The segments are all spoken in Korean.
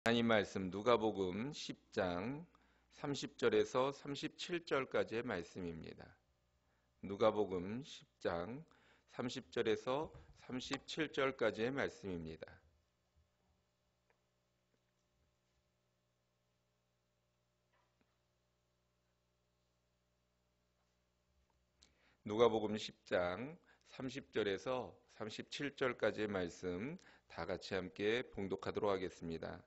하나님 말씀 누가복음 10장 30절에서 37절까지의 말씀입니다. 누가복음 10장 30절에서 37절까지의 말씀입니다. 누가복음 10장 30절에서 37절까지의 말씀 다 같이 함께 봉독하도록 하겠습니다.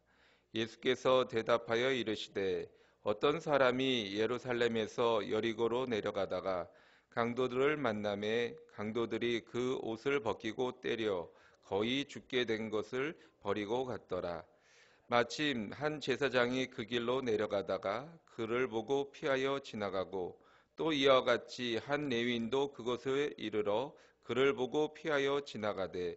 예수께서 대답하여 이르시되 어떤 사람이 예루살렘에서 여리고로 내려가다가 강도들을 만나매 강도들이 그 옷을 벗기고 때려 거의 죽게 된 것을 버리고 갔더라. 마침 한 제사장이 그 길로 내려가다가 그를 보고 피하여 지나가고 또 이와 같이 한 레위인도 그곳에 이르러 그를 보고 피하여 지나가되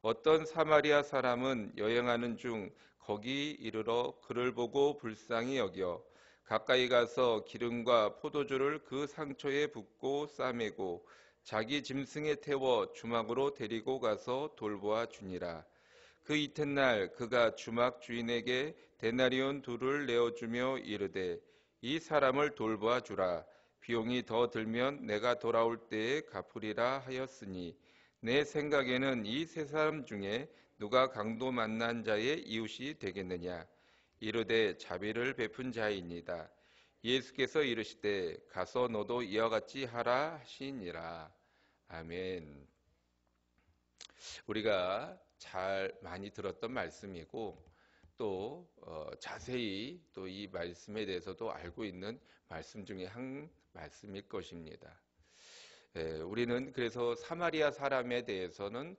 어떤 사마리아 사람은 여행하는 중 거기 이르러 그를 보고 불쌍히 여겨 가까이 가서 기름과 포도주를 그 상처에 붓고 싸매고 자기 짐승에 태워 주막으로 데리고 가서 돌보아 주니라. 그 이튿날 그가 주막 주인에게 데나리온 둘을 내어주며 이르되 이 사람을 돌보아 주라. 비용이 더 들면 내가 돌아올 때에 갚으리라 하였으니 내 생각에는 이 세 사람 중에 누가 강도 만난 자의 이웃이 되겠느냐. 이르되 자비를 베푼 자이니이다. 예수께서 이르시되 가서 너도 이와 같이 하라 하시니라. 아멘. 우리가 잘 많이 들었던 말씀이고 또 자세히 또 이 말씀에 대해서도 알고 있는 말씀 중에 한 말씀일 것입니다. 우리는 그래서 사마리아 사람에 대해서는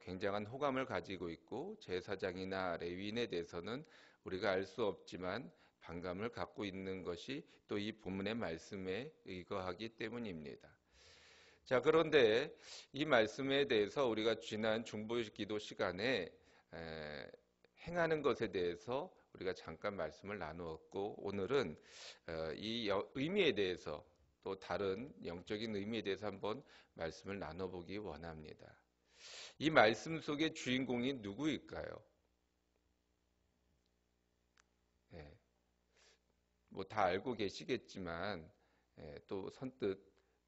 굉장한 호감을 가지고 있고 제사장이나 레위인에 대해서는 우리가 알 수 없지만 반감을 갖고 있는 것이 또 이 본문의 말씀에 의거하기 때문입니다. 자, 그런데 이 말씀에 대해서 우리가 지난 중보기도 시간에 행하는 것에 대해서 우리가 잠깐 말씀을 나누었고 오늘은 이 의미에 대해서 또 다른 영적인 의미에 대해서 한번 말씀을 나눠보기 원합니다. 이 말씀 속의 주인공이 누구일까요? 뭐 다 알고 계시겠지만 또 선뜻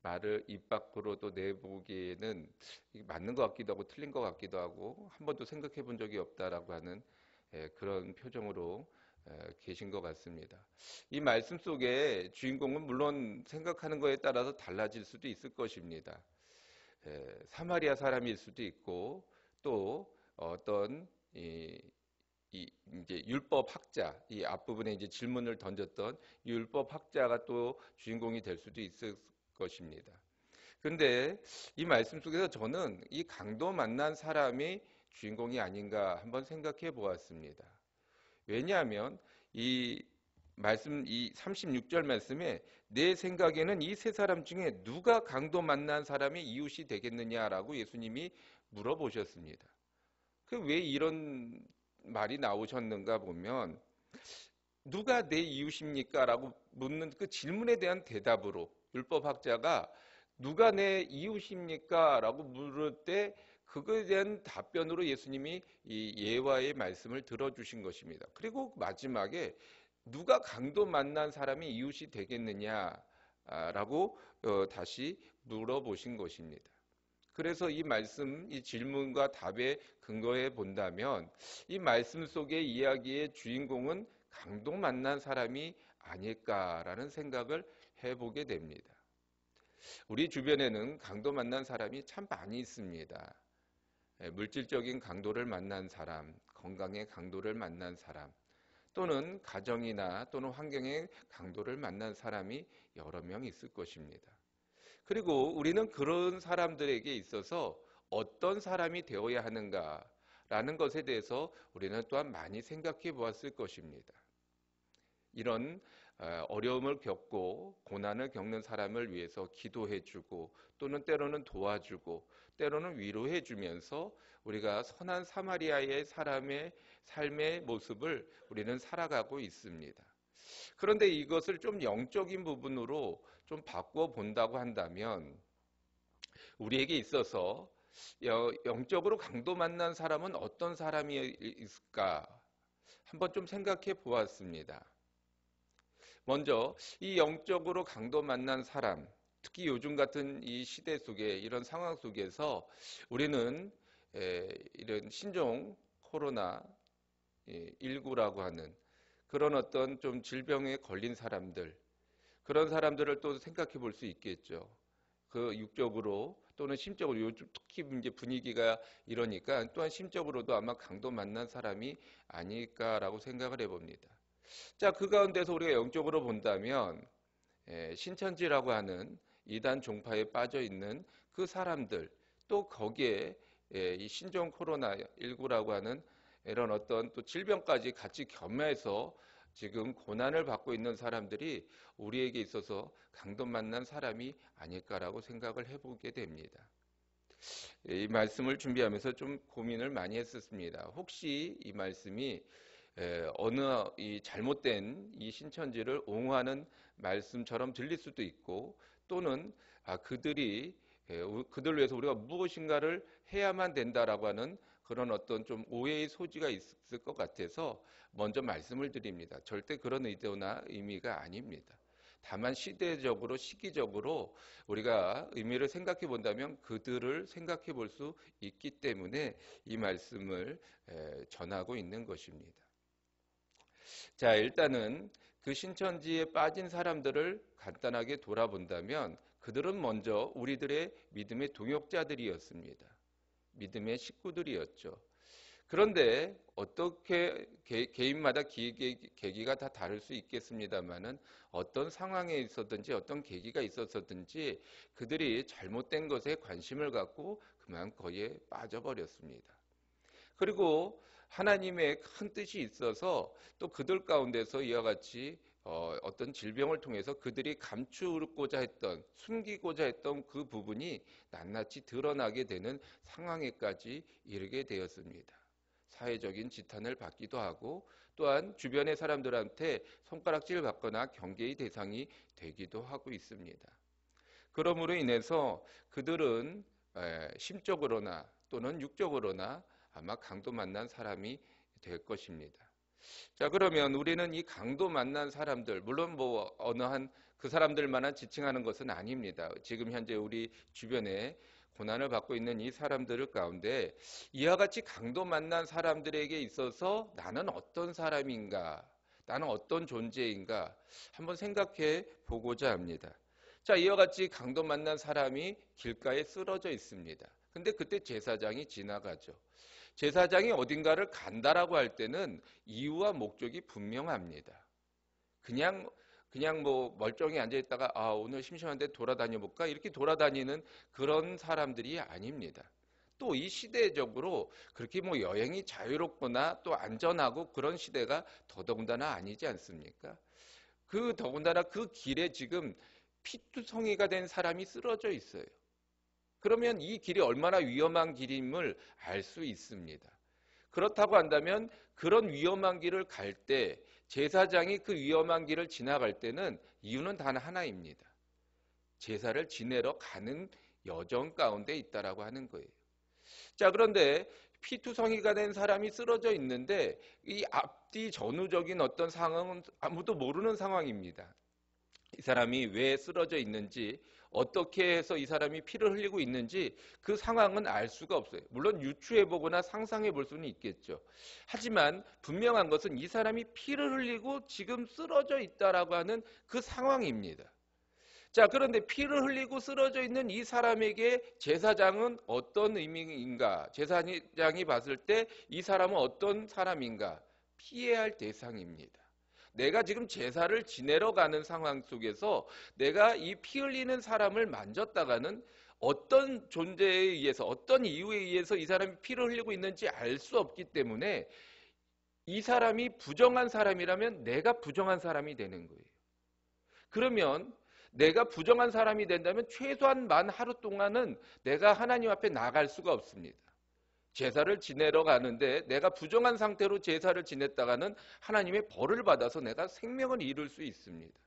말을 입 밖으로도 내보기에는 맞는 것 같기도 하고 틀린 것 같기도 하고 한 번도 생각해 본 적이 없다라고 하는 그런 표정으로 계신 것 같습니다. 이 말씀 속에 주인공은 물론 생각하는 것에 따라서 달라질 수도 있을 것입니다. 사마리아 사람일 수도 있고 또 어떤 이제 율법 학자, 이 앞부분에 이제 질문을 던졌던 율법 학자가 또 주인공이 될 수도 있을 것입니다. 그런데 이 말씀 속에서 저는 이 강도 만난 사람이 주인공이 아닌가 한번 생각해 보았습니다. 왜냐하면 이 말씀, 이 36절 말씀에 내 생각에는 이 세 사람 중에 누가 강도 만난 사람이 이웃이 되겠느냐라고 예수님이 물어보셨습니다. 그 왜 이런 말이 나오셨는가 보면 누가 내 이웃입니까? 라고 묻는 그 질문에 대한 대답으로 율법학자가 누가 내 이웃입니까? 라고 물을 때 그거에 대한 답변으로 예수님이 이 예화의 말씀을 들어주신 것입니다. 그리고 마지막에 누가 강도 만난 사람이 이웃이 되겠느냐라고 다시 물어보신 것입니다. 그래서 이 말씀, 이 질문과 답에 근거해 본다면 이 말씀 속의 이야기의 주인공은 강도 만난 사람이 아닐까라는 생각을 해보게 됩니다. 우리 주변에는 강도 만난 사람이 참 많이 있습니다. 물질적인 강도를 만난 사람, 건강의 강도를 만난 사람, 또는 가정이나 또는 환경의 강도를 만난 사람이 여러 명 있을 것입니다. 그리고 우리는 그런 사람들에게 있어서 어떤 사람이 되어야 하는가라는 것에 대해서 우리는 또한 많이 생각해 보았을 것입니다. 이런 어려움을 겪고 고난을 겪는 사람을 위해서 기도해주고 또는 때로는 도와주고 때로는 위로해주면서 우리가 선한 사마리아의 사람의 삶의 모습을 우리는 살아가고 있습니다. 그런데 이것을 좀 영적인 부분으로 좀 바꿔 본다고 한다면 우리에게 있어서 영적으로 강도 만난 사람은 어떤 사람이 있을까? 한번 좀 생각해 보았습니다. 먼저 이 영적으로 강도 만난 사람, 특히 요즘 같은 이 시대 속에 이런 상황 속에서 우리는 이런 신종 코로나 19라고 하는 그런 어떤 좀 질병에 걸린 사람들, 그런 사람들을 또 생각해 볼 수 있겠죠. 그 육적으로 또는 심적으로 요즘 특히 이제 분위기가 이러니까 또한 심적으로도 아마 강도 만난 사람이 아닐까라고 생각을 해봅니다. 자, 그 가운데서 우리가 영적으로 본다면 신천지라고 하는 이단 종파에 빠져 있는 그 사람들, 또 거기에 이 신종 코로나19라고 하는 이런 어떤 또 질병까지 같이 겸해서 지금 고난을 받고 있는 사람들이 우리에게 있어서 강도 만난 사람이 아닐까라고 생각을 해보게 됩니다. 이 말씀을 준비하면서 좀 고민을 많이 했었습니다. 혹시 이 말씀이 어느 이 잘못된 이 신천지를 옹호하는 말씀처럼 들릴 수도 있고, 또는 그들이 그들 위해서 우리가 무엇인가를 해야만 된다라고 하는 그런 어떤 좀 오해의 소지가 있을 것 같아서 먼저 말씀을 드립니다. 절대 그런 의도나 의미가 아닙니다. 다만 시대적으로 시기적으로 우리가 의미를 생각해 본다면 그들을 생각해 볼 수 있기 때문에 이 말씀을 전하고 있는 것입니다. 자, 일단은 그 신천지에 빠진 사람들을 간단하게 돌아본다면 그들은 먼저 우리들의 믿음의 동역자들이었습니다. 믿음의 식구들이었죠. 그런데 어떻게 개인마다 계기가 다 다를 수 있겠습니다만은 어떤 상황에 있었든지 어떤 계기가 있었든지 그들이 잘못된 것에 관심을 갖고 그만 거기에 빠져버렸습니다. 그리고 하나님의 큰 뜻이 있어서 또 그들 가운데서 이와 같이 어떤 질병을 통해서 그들이 감추고자 했던, 숨기고자 했던 그 부분이 낱낱이 드러나게 되는 상황에까지 이르게 되었습니다. 사회적인 지탄을 받기도 하고 또한 주변의 사람들한테 손가락질 받거나 경계의 대상이 되기도 하고 있습니다. 그러므로 인해서 그들은 심적으로나 또는 육적으로나 아마 강도 만난 사람이 될 것입니다. 자, 그러면 우리는 이 강도 만난 사람들, 물론 뭐 어느 한 그 사람들만한 지칭하는 것은 아닙니다. 지금 현재 우리 주변에 고난을 받고 있는 이 사람들 가운데 이와 같이 강도 만난 사람들에게 있어서 나는 어떤 사람인가, 나는 어떤 존재인가 한번 생각해 보고자 합니다. 자, 이와 같이 강도 만난 사람이 길가에 쓰러져 있습니다. 근데 그때 제사장이 지나가죠. 제사장이 어딘가를 간다라고 할 때는 이유와 목적이 분명합니다. 그냥 뭐 멀쩡히 앉아 있다가 오늘 심심한데 돌아다녀 볼까 이렇게 돌아다니는 그런 사람들이 아닙니다. 또 이 시대적으로 그렇게 뭐 여행이 자유롭거나 또 안전하고 그런 시대가 더더군다나 아니지 않습니까? 그 더군다나 그 길에 지금 피투성이가 된 사람이 쓰러져 있어요. 그러면 이 길이 얼마나 위험한 길임을 알 수 있습니다. 그렇다고 한다면 그런 위험한 길을 갈 때 제사장이 그 위험한 길을 지나갈 때는 이유는 단 하나입니다. 제사를 지내러 가는 여정 가운데 있다라고 하는 거예요. 자, 그런데 피투성이가 된 사람이 쓰러져 있는데 이 앞뒤 전후적인 어떤 상황은 아무도 모르는 상황입니다. 이 사람이 왜 쓰러져 있는지, 어떻게 해서 이 사람이 피를 흘리고 있는지 그 상황은 알 수가 없어요. 물론 유추해보거나 상상해 볼 수는 있겠죠. 하지만 분명한 것은 이 사람이 피를 흘리고 지금 쓰러져 있다라고 하는 그 상황입니다. 자, 그런데 피를 흘리고 쓰러져 있는 이 사람에게 제사장은 어떤 의미인가? 제사장이 봤을 때 이 사람은 어떤 사람인가? 피해야 할 대상입니다. 내가 지금 제사를 지내러 가는 상황 속에서 내가 이 피 흘리는 사람을 만졌다가는 어떤 존재에 의해서 어떤 이유에 의해서 이 사람이 피를 흘리고 있는지 알 수 없기 때문에 이 사람이 부정한 사람이라면 내가 부정한 사람이 되는 거예요. 그러면 내가 부정한 사람이 된다면 최소한 만 하루 동안은 내가 하나님 앞에 나갈 수가 없습니다. 제사를 지내러 가는데 내가 부정한 상태로 제사를 지냈다가는 하나님의 벌을 받아서 내가 생명을 잃을 수 있습니다.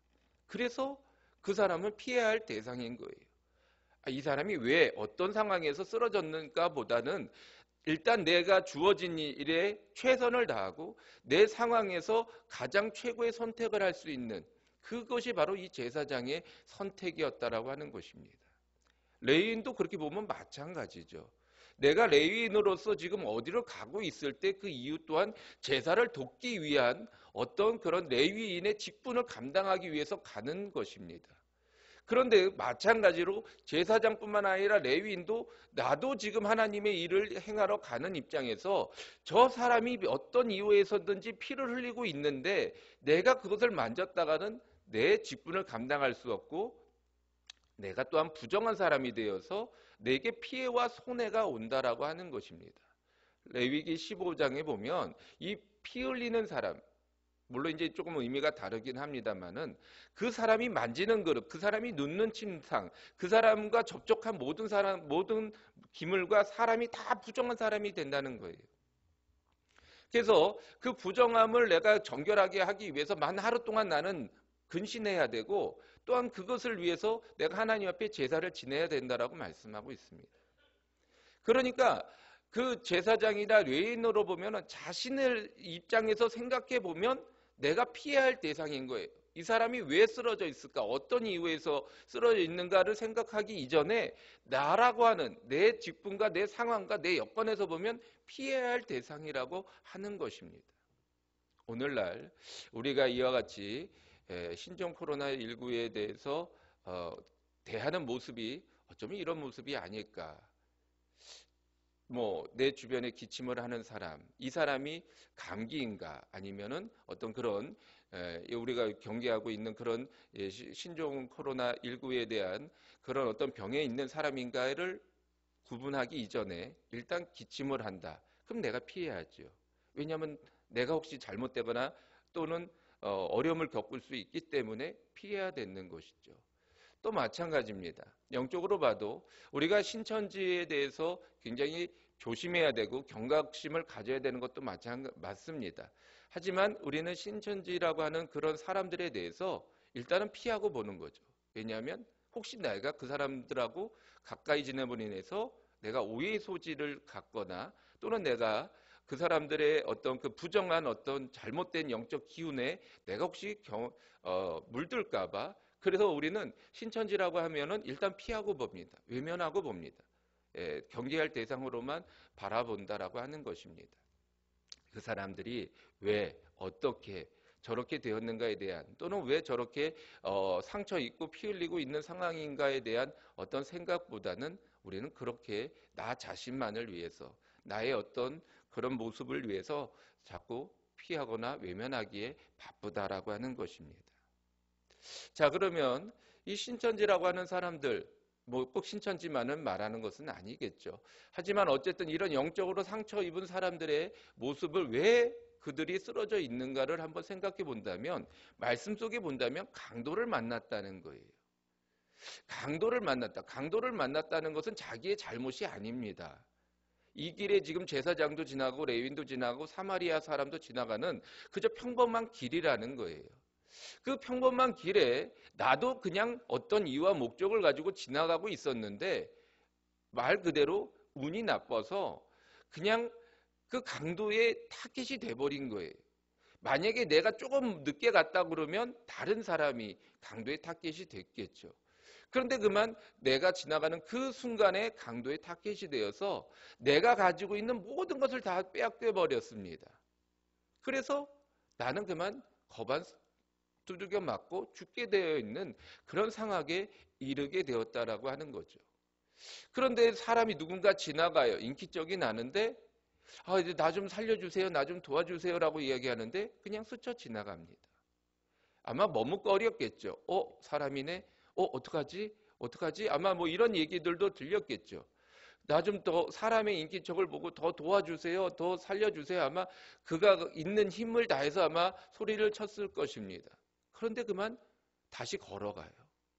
그래서 그 사람은 피해야 할 대상인 거예요. 이 사람이 왜 어떤 상황에서 쓰러졌는가 보다는 일단 내가 주어진 일에 최선을 다하고 내 상황에서 가장 최고의 선택을 할 수 있는 그것이 바로 이 제사장의 선택이었다라고 하는 것입니다. 레위인도 그렇게 보면 마찬가지죠. 내가 레위인으로서 지금 어디로 가고 있을 때 그 이유 또한 제사를 돕기 위한 어떤 그런 레위인의 직분을 감당하기 위해서 가는 것입니다. 그런데 마찬가지로 제사장뿐만 아니라 레위인도 나도 지금 하나님의 일을 행하러 가는 입장에서 저 사람이 어떤 이유에서든지 피를 흘리고 있는데 내가 그것을 만졌다가는 내 직분을 감당할 수 없고 내가 또한 부정한 사람이 되어서 내게 피해와 손해가 온다라고 하는 것입니다. 레위기 15장에 보면 이 피 흘리는 사람, 물론 이제 조금 의미가 다르긴 합니다만은 그 사람이 만지는 그릇, 그 사람이 눕는 침상, 그 사람과 접촉한 모든 사람, 모든 기물과 사람이 다 부정한 사람이 된다는 거예요. 그래서 그 부정함을 내가 정결하게 하기 위해서 만 하루 동안 나는 근신해야 되고 또한 그것을 위해서 내가 하나님 앞에 제사를 지내야 된다라고 말씀하고 있습니다. 그러니까 그 제사장이나 레위인으로 보면 자신을 입장에서 생각해 보면 내가 피해야 할 대상인 거예요. 이 사람이 왜 쓰러져 있을까? 어떤 이유에서 쓰러져 있는가를 생각하기 이전에 나라고 하는 내 직분과 내 상황과 내 여건에서 보면 피해야 할 대상이라고 하는 것입니다. 오늘날 우리가 이와 같이 신종 코로나19에 대해서 대하는 모습이 어쩌면 이런 모습이 아닐까. 뭐 내 주변에 기침을 하는 사람, 이 사람이 감기인가 아니면은 어떤 그런 우리가 경계하고 있는 그런 신종 코로나19에 대한 그런 어떤 병에 있는 사람인가를 구분하기 이전에 일단 기침을 한다. 그럼 내가 피해야죠. 왜냐하면 내가 혹시 잘못되거나 또는 어려움을 겪을 수 있기 때문에 피해야 되는 것이죠. 또 마찬가지입니다. 영적으로 봐도 우리가 신천지에 대해서 굉장히 조심해야 되고 경각심을 가져야 되는 것도 맞습니다. 하지만 우리는 신천지라고 하는 그런 사람들에 대해서 일단은 피하고 보는 거죠. 왜냐하면 혹시 내가 그 사람들하고 가까이 지내므로 인해서 내가 오해의 소지를 갖거나 또는 내가 그 사람들의 어떤 그 부정한 어떤 잘못된 영적 기운에 내가 혹시 물들까봐 그래서 우리는 신천지라고 하면은 일단 피하고 봅니다. 외면하고 봅니다. 경계할 대상으로만 바라본다라고 하는 것입니다. 그 사람들이 왜 어떻게 저렇게 되었는가에 대한 또는 왜 저렇게 상처 입고 피 흘리고 있는 상황인가에 대한 어떤 생각보다는 우리는 그렇게 나 자신만을 위해서 나의 어떤 그런 모습을 위해서 자꾸 피하거나 외면하기에 바쁘다라고 하는 것입니다. 자, 그러면 이 신천지라고 하는 사람들, 뭐 꼭 신천지만은 말하는 것은 아니겠죠. 하지만 어쨌든 이런 영적으로 상처 입은 사람들의 모습을 왜 그들이 쓰러져 있는가를 한번 생각해 본다면, 말씀 속에 본다면 강도를 만났다는 거예요. 강도를 만났다. 강도를 만났다는 것은 자기의 잘못이 아닙니다. 이 길에 지금 제사장도 지나고 레위인도 지나고 사마리아 사람도 지나가는 그저 평범한 길이라는 거예요. 그 평범한 길에 나도 그냥 어떤 이유와 목적을 가지고 지나가고 있었는데 말 그대로 운이 나빠서 그냥 그 강도의 타겟이 돼버린 거예요. 만약에 내가 조금 늦게 갔다 그러면 다른 사람이 강도의 타겟이 됐겠죠. 그런데 그만 내가 지나가는 그 순간에 강도의 타겟이 되어서 내가 가지고 있는 모든 것을 다 빼앗겨 버렸습니다. 그래서 나는 그만 거반 두들겨 맞고 죽게 되어 있는 그런 상황에 이르게 되었다라고 하는 거죠. 그런데 사람이 누군가 지나가요. 인기적이 나는데 이제 나 좀 살려주세요. 나 좀 도와주세요라고 이야기하는데 그냥 스쳐 지나갑니다. 아마 머뭇거렸겠죠. 사람이네. 어떡하지? 어떡하지? 아마 뭐 이런 얘기들도 들렸겠죠. 나 좀 더 사람의 인기척을 보고 더 도와주세요. 더 살려주세요. 아마 그가 있는 힘을 다해서 아마 소리를 쳤을 것입니다. 그런데 그만 다시 걸어가요.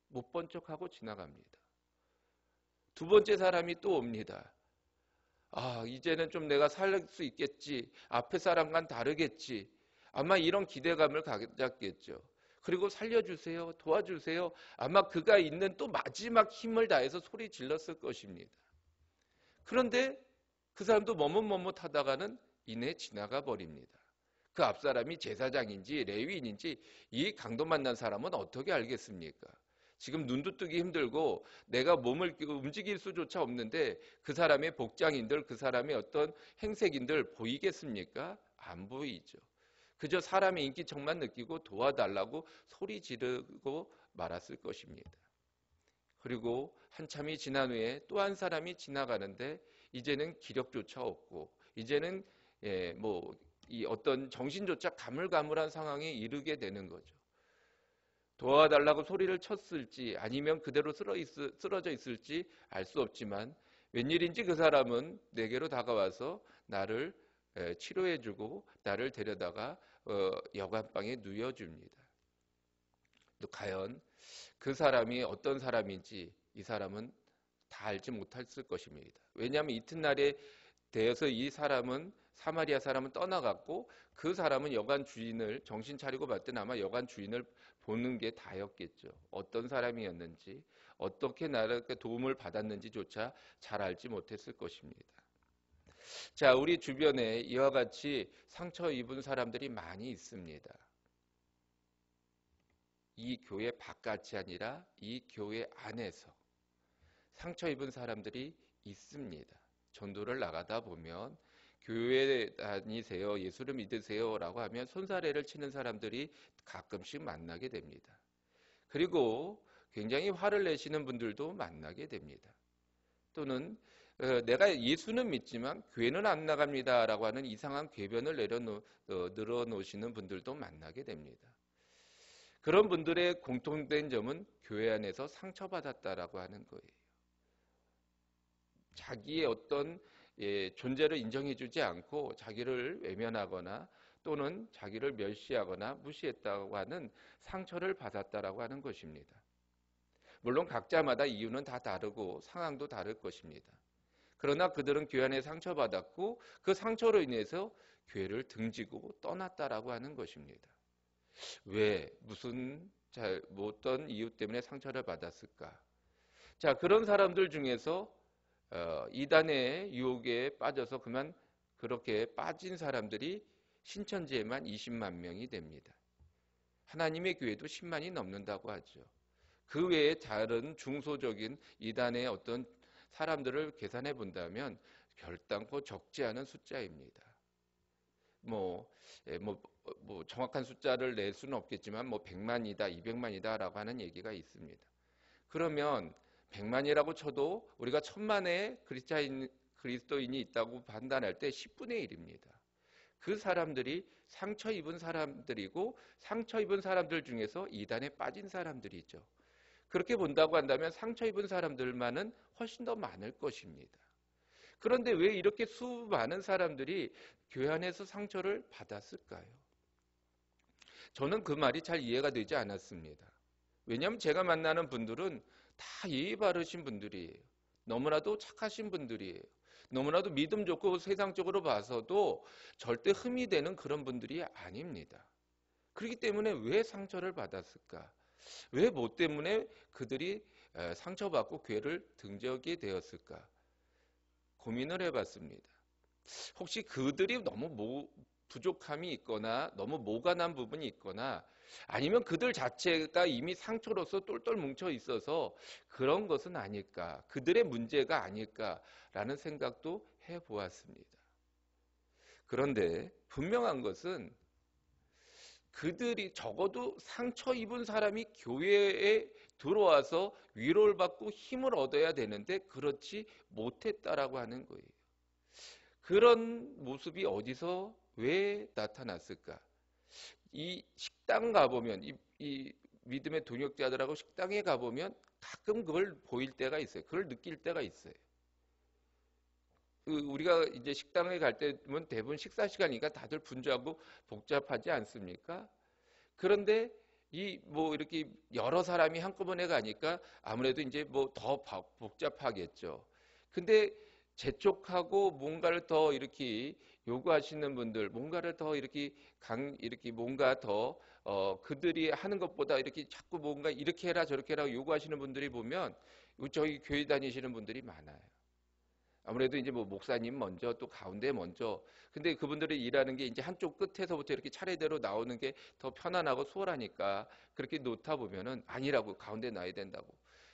못 본 척하고 지나갑니다. 두 번째 사람이 또 옵니다. 이제는 좀 내가 살 수 있겠지. 앞에 사람과는 다르겠지. 아마 이런 기대감을 가졌겠죠. 그리고 살려주세요. 도와주세요. 아마 그가 있는 또 마지막 힘을 다해서 소리 질렀을 것입니다. 그런데 그 사람도 머뭇머뭇하다가는 이내 지나가 버립니다. 그 앞 사람이 제사장인지 레위인인지 이 강도 만난 사람은 어떻게 알겠습니까? 지금 눈도 뜨기 힘들고 내가 몸을 움직일 수조차 없는데 그 사람의 복장인들, 그 사람의 어떤 행색인들 보이겠습니까? 안 보이죠. 그저 사람의 인기척만 느끼고 도와달라고 소리 지르고 말았을 것입니다. 그리고 한참이 지난 후에 또 한 사람이 지나가는데 이제는 기력조차 없고 이제는 이 어떤 정신조차 가물가물한 상황에 이르게 되는 거죠. 도와달라고 소리를 쳤을지 아니면 그대로 쓰러져 있을지 알 수 없지만 웬일인지 그 사람은 내게로 다가와서 나를 치료해주고 나를 데려다가 여관방에 누워줍니다. 또 과연 그 사람이 어떤 사람인지 이 사람은 다 알지 못했을 것입니다. 왜냐하면 이튿날에 되어서 이 사람은 사마리아 사람은 떠나갔고 그 사람은 여관 주인을 정신 차리고 봤더니 아마 여관 주인을 보는 게 다였겠죠. 어떤 사람이었는지 어떻게 나에게 도움을 받았는지조차 잘 알지 못했을 것입니다. 자, 우리 주변에 이와 같이 상처 입은 사람들이 많이 있습니다. 이 교회 바깥이 아니라 이 교회 안에서 상처 입은 사람들이 있습니다. 전도를 나가다 보면 교회 다니세요, 예수를 믿으세요 라고 하면 손사래를 치는 사람들이 가끔씩 만나게 됩니다. 그리고 굉장히 화를 내시는 분들도 만나게 됩니다. 또는 내가 예수는 믿지만 교회는 안 나갑니다 라고 하는 이상한 궤변을 늘어놓으시는 분들도 만나게 됩니다. 그런 분들의 공통된 점은 교회 안에서 상처받았다라고 하는 거예요. 자기의 어떤 존재를 인정해주지 않고 자기를 외면하거나 또는 자기를 멸시하거나 무시했다고 하는 상처를 받았다라고 하는 것입니다. 물론 각자마다 이유는 다 다르고 상황도 다를 것입니다. 그러나 그들은 교회 안에 상처받았고 그 상처로 인해서 교회를 등지고 떠났다라고 하는 것입니다. 왜? 무슨 어떤 이유 때문에 상처를 받았을까? 자, 그런 사람들 중에서 이단의 유혹에 빠져서 그만 그렇게 빠진 사람들이 신천지에만 20만 명이 됩니다. 하나님의 교회도 10만이 넘는다고 하죠. 그 외에 다른 중소적인 이단의 어떤 사람들을 계산해 본다면 결단코 적지 않은 숫자입니다. 정확한 숫자를 낼 수는 없겠지만 100만이다, 200만이다라고 하는 얘기가 있습니다. 그러면 100만이라고 쳐도 우리가 1000만의 그리스도인이 있다고 판단할 때 10분의 1입니다. 그 사람들이 상처 입은 사람들이고 상처 입은 사람들 중에서 이단에 빠진 사람들이죠. 그렇게 본다고 한다면 상처 입은 사람들만은 훨씬 더 많을 것입니다. 그런데 왜 이렇게 수많은 사람들이 교회 안에서 상처를 받았을까요? 저는 그 말이 잘 이해가 되지 않았습니다. 왜냐하면 제가 만나는 분들은 다 예의 바르신 분들이에요. 너무나도 착하신 분들이에요. 너무나도 믿음 좋고 세상적으로 봐서도 절대 흠이 되는 그런 분들이 아닙니다. 그렇기 때문에 왜 상처를 받았을까? 왜 뭐 때문에 그들이 상처받고 교회를 등지게 되었을까? 고민을 해봤습니다. 혹시 그들이 너무 부족함이 있거나 너무 모가난 부분이 있거나 아니면 그들 자체가 이미 상처로서 똘똘 뭉쳐 있어서 그런 것은 아닐까, 그들의 문제가 아닐까라는 생각도 해보았습니다. 그런데 분명한 것은 그들이 적어도 상처 입은 사람이 교회에 들어와서 위로를 받고 힘을 얻어야 되는데 그렇지 못했다라고 하는 거예요. 그런 모습이 어디서 왜 나타났을까? 이 식당 가보면 이 믿음의 동역자들하고 식당에 가보면 가끔 그걸 보일 때가 있어요. 그걸 느낄 때가 있어요. 우리가 이제 식당에 갈 때면 대부분 식사 시간이니까 다들 분주하고 복잡하지 않습니까? 그런데 이렇게 여러 사람이 한꺼번에 가니까 아무래도 이제 더 복잡하겠죠. 근데 재촉하고 뭔가를 더 이렇게 요구하시는 분들, 뭔가를 더 이렇게 뭔가 더 그들이 하는 것보다 이렇게 자꾸 뭔가 이렇게 해라 저렇게 해라 요구하시는 분들이 보면 저희 교회 다니시는 분들이 많아요. 아무래도 이제 뭐 목사님 먼저 또 가운데 먼저. 근데 그분들이 일하는 게 이제 한쪽 끝에서부터 이렇게 차례대로 나오는 게 더 편안하고 수월하니까 그렇게 놓다 보면은 아니라고 가운데 놔야 된다고.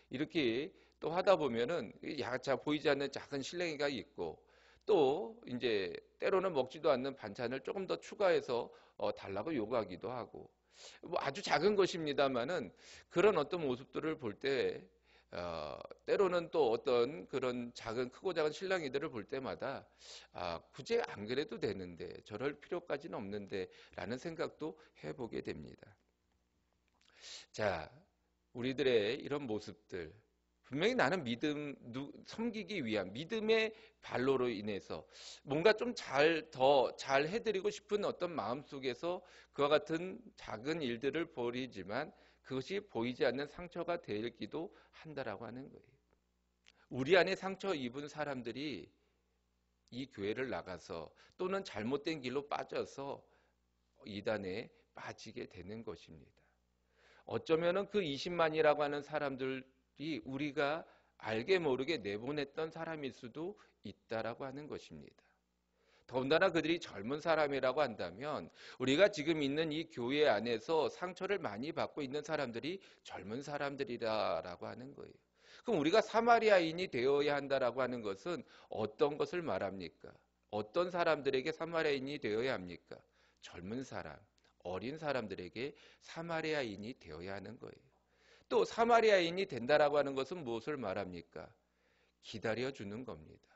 이렇게 또 하다 보면은 야자 보이지 않는 작은 실랭이가 있고 또 이제 때로는 먹지도 않는 반찬을 조금 더 추가해서 달라고 요구하기도 하고 뭐 아주 작은 것입니다만은 그런 어떤 모습들을 볼때 때로는 또 어떤 그런 크고 작은 실랑이들을 볼 때마다 굳이 안 그래도 되는데 저럴 필요까지는 없는데 라는 생각도 해보게 됩니다. 자, 우리들의 이런 모습들 분명히 나는 섬기기 위한 믿음의 발로로 인해서 뭔가 좀 더 잘 해드리고 싶은 어떤 마음 속에서 그와 같은 작은 일들을 벌이지만 그것이 보이지 않는 상처가 되기도 한다라고 하는 거예요. 우리 안에 상처 입은 사람들이 이 교회를 나가서 또는 잘못된 길로 빠져서 이단에 빠지게 되는 것입니다. 어쩌면은 그 20만이라고 하는 사람들이 우리가 알게 모르게 내보냈던 사람일 수도 있다라고 하는 것입니다. 더군다나 그들이 젊은 사람이라고 한다면 우리가 지금 있는 이 교회 안에서 상처를 많이 받고 있는 사람들이 젊은 사람들이라고 하는 거예요. 그럼 우리가 사마리아인이 되어야 한다라고 하는 것은 어떤 것을 말합니까? 어떤 사람들에게 사마리아인이 되어야 합니까? 젊은 사람, 어린 사람들에게 사마리아인이 되어야 하는 거예요. 또 사마리아인이 된다라고 하는 것은 무엇을 말합니까? 기다려주는 겁니다.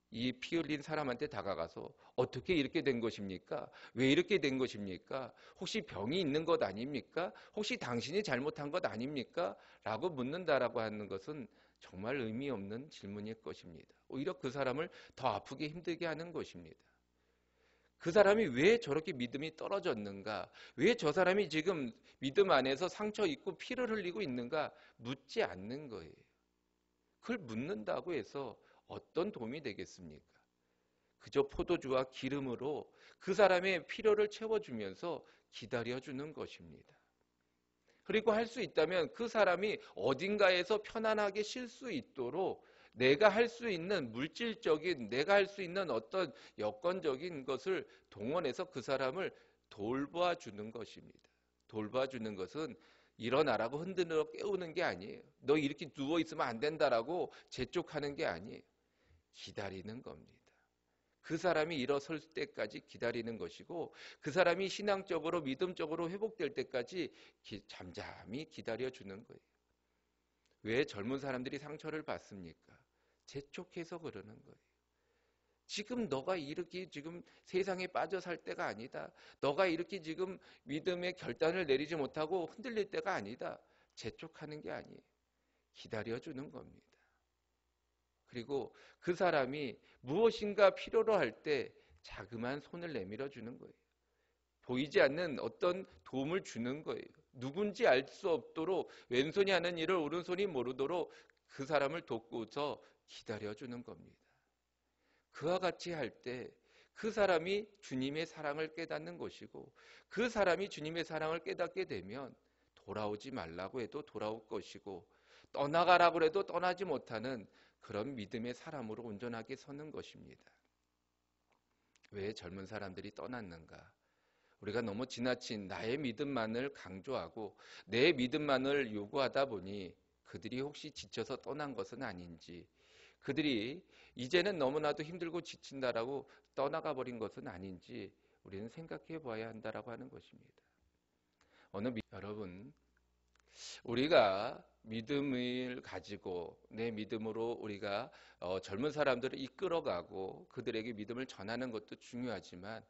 이 피 흘린 사람한테 다가가서 어떻게 이렇게 된 것입니까? 왜 이렇게 된 것입니까? 혹시 병이 있는 것 아닙니까? 혹시 당신이 잘못한 것 아닙니까? 라고 묻는다라고 하는 것은 정말 의미 없는 질문일 것입니다. 오히려 그 사람을 더 아프게 힘들게 하는 것입니다. 그 사람이 왜 저렇게 믿음이 떨어졌는가? 왜 저 사람이 지금 믿음 안에서 상처 입고 피를 흘리고 있는가? 묻지 않는 거예요. 그걸 묻는다고 해서 어떤 도움이 되겠습니까? 그저 포도주와 기름으로 그 사람의 필요를 채워주면서 기다려주는 것입니다. 그리고 할 수 있다면 그 사람이 어딘가에서 편안하게 쉴 수 있도록 내가 할 수 있는 물질적인, 내가 할 수 있는 어떤 여건적인 것을 동원해서 그 사람을 돌봐주는 것입니다. 돌봐주는 것은 일어나라고 흔들어 깨우는 게 아니에요. 너 이렇게 누워있으면 안 된다라고 재촉하는 게 아니에요. 기다리는 겁니다. 그 사람이 일어설 때까지 기다리는 것이고 그 사람이 신앙적으로 믿음적으로 회복될 때까지 잠잠히 기다려주는 거예요. 왜 젊은 사람들이 상처를 받습니까? 재촉해서 그러는 거예요. 지금 너가 이렇게 지금 세상에 빠져 살 때가 아니다. 너가 이렇게 지금 믿음의 결단을 내리지 못하고 흔들릴 때가 아니다. 재촉하는 게 아니에요. 기다려주는 겁니다. 그리고 그 사람이 무엇인가 필요로 할 때 자그마한 손을 내밀어 주는 거예요. 보이지 않는 어떤 도움을 주는 거예요. 누군지 알 수 없도록 왼손이 하는 일을 오른손이 모르도록 그 사람을 돕고서 기다려 주는 겁니다. 그와 같이 할 때 그 사람이 주님의 사랑을 깨닫는 것이고 그 사람이 주님의 사랑을 깨닫게 되면 돌아오지 말라고 해도 돌아올 것이고 떠나가라고 해도 떠나지 못하는 그런 믿음의 사람으로 온전하게 서는 것입니다. 왜 젊은 사람들이 떠났는가? 우리가 너무 지나친 나의 믿음만을 강조하고 내 믿음만을 요구하다 보니 그들이 혹시 지쳐서 떠난 것은 아닌지, 그들이 이제는 너무나도 힘들고 지친다라고 떠나가 버린 것은 아닌지 우리는 생각해 봐야 한다라고 하는 것입니다. 여러분, 우리가 믿음을 가지고 내 믿음으로 우리가 젊은 사람들을 이끌어가고 그들에게 믿음을 전하는 것도 중요하지만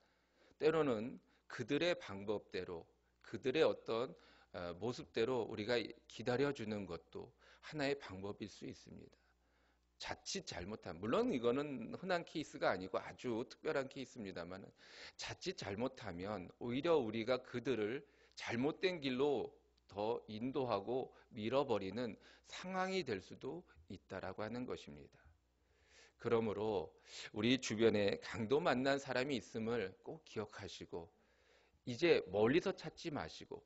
때로는 그들의 방법대로 그들의 어떤 모습대로 우리가 기다려주는 것도 하나의 방법일 수 있습니다. 자칫 잘못하면, 물론 이거는 흔한 케이스가 아니고 아주 특별한 케이스입니다만 자칫 잘못하면 오히려 우리가 그들을 잘못된 길로 더 인도하고 밀어버리는 상황이 될 수도 있다라고 하는 것입니다. 그러므로 우리 주변에 강도 만난 사람이 있음을 꼭 기억하시고 이제 멀리서 찾지 마시고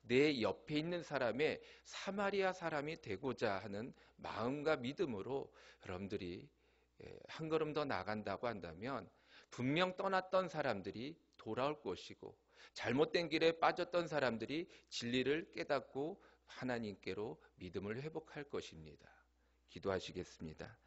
내 옆에 있는 사람의 사마리아 사람이 되고자 하는 마음과 믿음으로 여러분들이 한 걸음 더 나간다고 한다면 분명 떠났던 사람들이 돌아올 것이고 잘못된 길에 빠졌던 사람들이 진리를 깨닫고 하나님께로 믿음을 회복할 것입니다. 기도하시겠습니다.